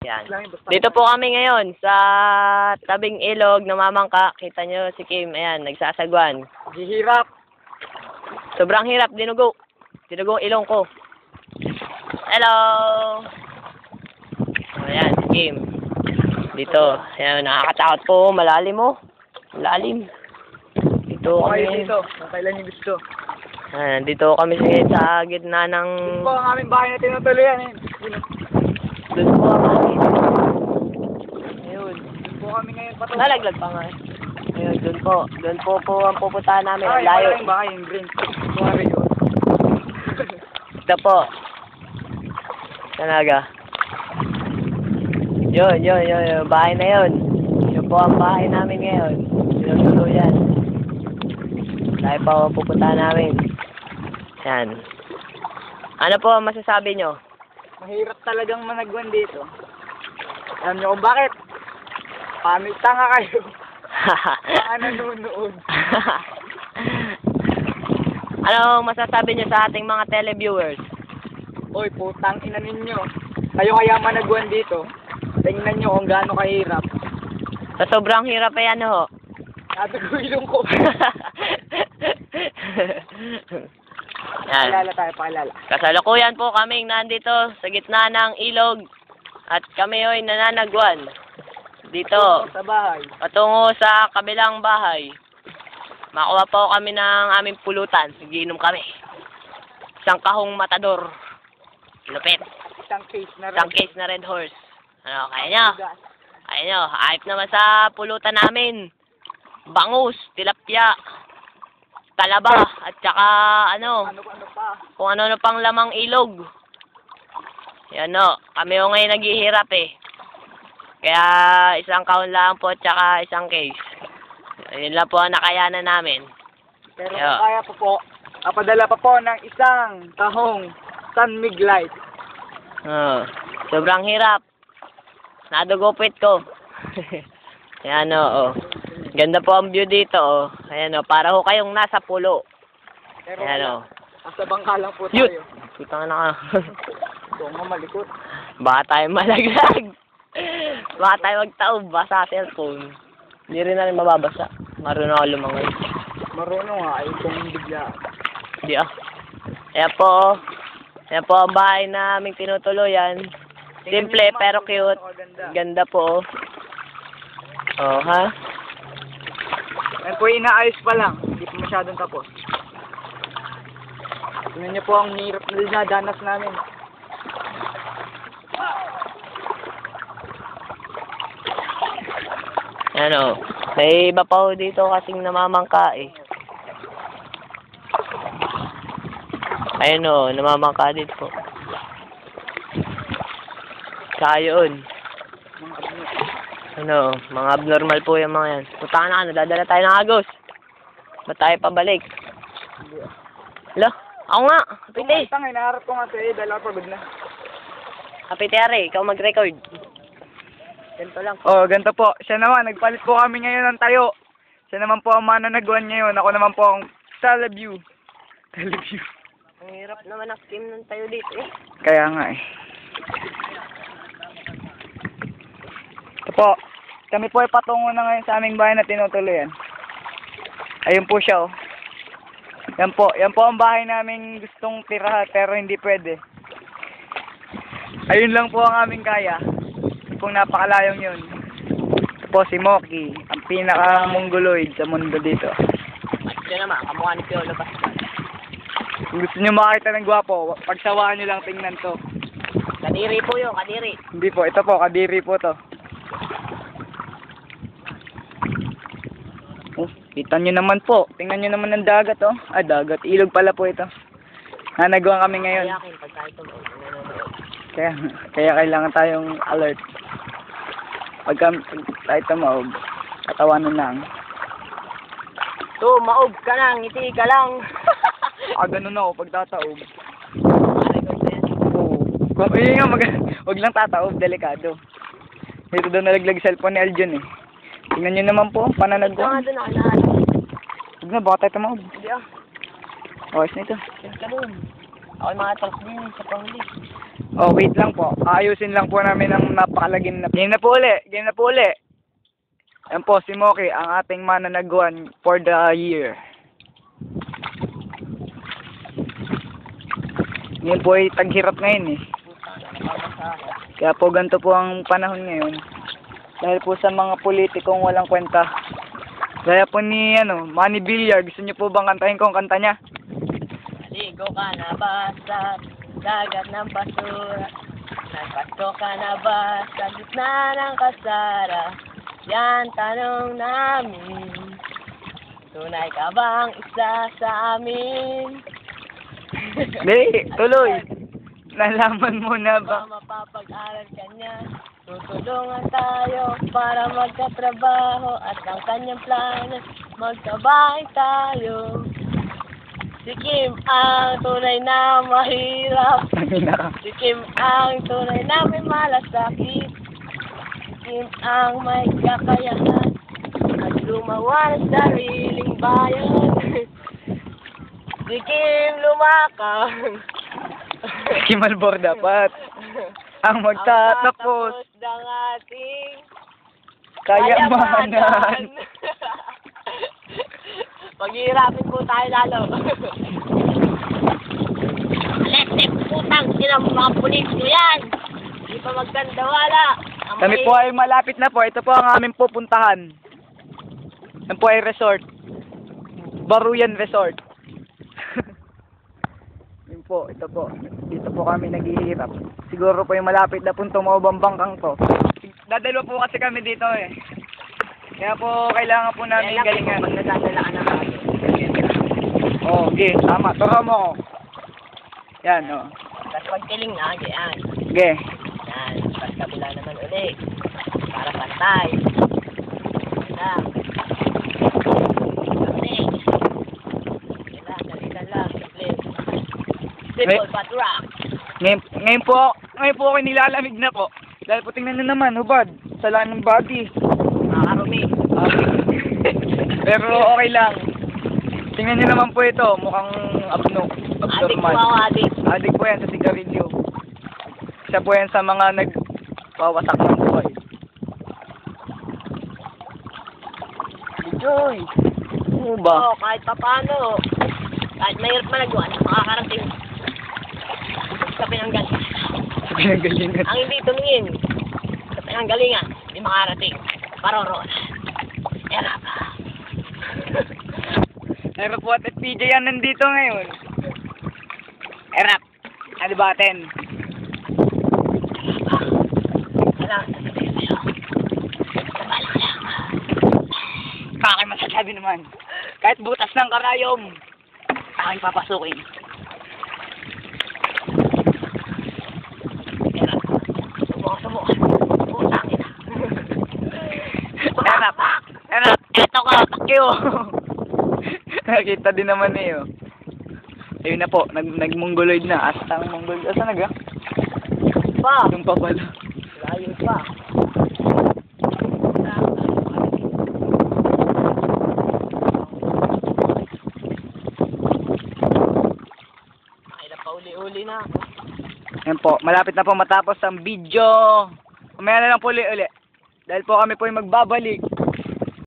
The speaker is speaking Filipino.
Yan. Dito po kami ngayon sa tabing ilog, namamangka. Kita nyo si Kim, ayan, nagsasagwan. Gihirap. Sobrang hirap, dinugo. Dinugo ilong ko. Hello! Ayan, si Kim. Dito, ayan, nakakatakot po, malalim oh. Malalim. Dito kami. Dito, kung kailan niyo gusto. Ayan, dito kami sa gitna ng... Dito po ang aming bahay na tinutuloyan eh. Doon po kami. Ayun. Dito po kami ngayon patungo. Nalaglag pa nga. Ayun, doon po ang pupuntahan namin. Ay, Layo. yung bahay, yung green. Sorry yun. Ito po. Talaga. Yun. Bahay na yun. Yun po ang bahay namin ngayon. Tinutuluyan. Layo pa ang pupuntahan namin. Yan. Ano po ang masasabi nyo? Mahirap talagang managwan dito. Alam niyo kung bakit? Pamit tanga kayo. Baka nanonood. Ano masasabi nyo sa ating mga televiewers? Oy, putang ina ninyo. Kayo kaya managwan dito. Tingnan nyo kung gaano kahirap. Sa sobrang hirap ay ano ho? Natagulong ko. Yan. Paalala. Kasalukuyan po kaming nandito sa gitna ng ilog at kami ho'y nananagwan dito Sa bahay. patungo sa kabilang bahay. Makuha po kami ng aming pulutan. Giinom kami. Isang kahong matador. Lupit. Isang case na rin. Isang case na Red Horse. Ano, kaya nyo? Kaya nyo, hype naman sa pulutan namin. Bangus, tilapia, talaba, at saka ano pa? kung ano pang lamang ilog. Yan o, kami o ngayon naghihirap eh. Kaya isang kahon lang po at saka isang case. Yun lang po ang nakayanan namin. Pero Yeah. kung kaya po, kapadala pa po ng isang tahong San Miglite. Sobrang hirap. Nadugupit ko. Yan o. Ganda po ang view dito o. Ayan o, para ho kayong nasa pulo. Pero Ayan o. nasa bangka lang po Yut! tayo. Putang na ka. Ito nga malikot. Baka tayo malaglag. Baka tayo magtaob basa sa cellphone. Hindi rin na rin mababasa. Marunong ako lumangoy. Marunong nga, ay kung bigla. Hindi ah. Ayan po. Ayan po ang bahay naming tinutuluyan. Simple pero cute. Ganda po. Oh, ha? Yan po inaayos pa lang. Hindi po masyadong tapos. Tingnan niyo po ang hirap na dinadanas namin. Ano, may iba pa ho dito kasing namamangka eh. Ayun o, namamangka dito po. Saka yun. Ano, mga abnormal po yung mga yan. Punta na, nadadala tayo ng agos. Ba't tayo pabalik? Hala, ako nga, kapite. Tangay, naharap ko nga sa'yo dahil ako pagod na. Kapite Ari, ikaw mag-record. Ganito lang. Oh, ganito po. Siya naman, nagpalit po kami ngayon ng tayo. Siya naman po ang mananagwan ngayon. Ako naman po ang Teleview. Teleview. Ang hirap naman ang scheme ng tayo dito eh. Kaya nga eh. Ito po. Kami po ay patungo na ngayon sa aming bahay na tinutuloyan. Ayun po siya oh. Yan po. Yan po ang bahay namin gustong tirahan pero hindi pwede. Ayun lang po ang aming kaya. Kung napakalayong yun. Ito po si Moki. Ang pinaka-mongoloid sa mundo dito. Yan naman, kamukha ni Piolo Pascual. Kung gusto nyo makita ng gwapo, pagsawaan nyo lang tingnan to. Kadiri po yun, kadiri. Hindi po, ito po, kadiri po to. Oh, kita nyo naman po. Tingnan nyo naman ng dagat oh. Ah, dagat. Ilog pala po ito. Nanagawa kami ngayon. Kayakin pag tayo tumaon. Kaya kailangan tayong alert. Pag tayo tumaog, katawanan lang. Tumaob ka lang, ngiti ka lang. Ganun ako pag tataob. Record na yan. Oo. Yun nga, wag lang tataob, delikado. Ito daw nalaglag cellphone ni Aljon eh. Tingnan nyo naman po, pananag ko. Ito nga doon ako lahat. Huwag na, baka tayo tumaob. Hindi ah. Ayos na ito. Yan ka doon. Ako yung mga talk din sa pangli. Oh, wait lang po. Ayusin lang po namin ang napakalagim na. Game na po uli. Game na po uli. Yan po, si Moki, ang ating mananaguan for the year. Ngayon po ay taghirap ngayon eh. Kaya po ganito po ang panahon ngayon. Dahil po sa mga politikong walang kwenta. Gaya po ni Manny Villar, gusto niyo po bang kantahin ko ang kanta niya? Ligo ka na ba sa dagat ng basura? Nagpasko ka na ba sa gitna ng kasara? Yan tanong namin. Tunay ka bang isa sa amin? Hindi, tuloy. Nalaman mo na ba? Mapapag-aral ka niya. Tutulungan tayo para magkatrabaho at ang kanyang plano magkabay tayo. Si Kim ang tunay na mahirap. Si Kim ang tunay na may malasakit. Si Kim ang may kakayahan at gumawa ng sariling bayan. Si Kim lumakang. Kim Albor dapat ang magtatapos ng ating kayamanan. Paghihirapin po tayo lalo. Let's putang sinang mga pulis ko yan. Hindi pa magkanda wala. Kami po ay malapit na po. Ito po ang aming pupuntahan. Yan po ay resort. Baruyan Resort. Yun po, ito po. Dito po kami naghihirap. Siguro po yung malapit na punto maubang bangkang to. Dadalo po kasi kami dito eh. Kaya po kailangan po namin galingan. Pag nadadala ka na kami. Oh, okay, tama. Turo mo ko. Yan, oh. Tapos pagkiling na, yan. Okay. Yan, tapos kabila naman ulit. Para pantay. Yan. Simple but rock. Ngayon po ako nilalamig na po. Dahil po tingnan nyo naman, hubad. Sala ng body. Nakakarumi. Pero okay lang. Tingnan nyo naman po ito. Mukhang Adik po abnormal. ako, adik. Adik po yan sa sigarilyo. Isa po yan sa mga nagwawasak ng buhay. Joy! Ano ba? Oo, kahit paano. Kahit mahirap malagwan, makakarating sa pinanggalingan. Sa pinanggalingan. Ang hindi tumingin sa pinanggalingan, hindi makarating. Paroroon. Erap. Erap po at FPJ yan nandito ngayon. Erap. Ano ba atin? Alam, sasabihin sa'yo. Sabalang lang. Kakay masasabi naman. Kahit butas ng karayom, aking papasukin. Subukan. Putang ina. Erap. Eto ka, takyo. Nakita din naman eh, oh. Ayun na po, nag-mongoloid na. Astang mongoloid. Asa naga? Pa. Yung pa pala. Layo pa. Nakailan pa uli-uli na ako. Yan po, malapit na po matapos ang video. Kumaya na lang po uli. Dahil po kami po yung magbabalik.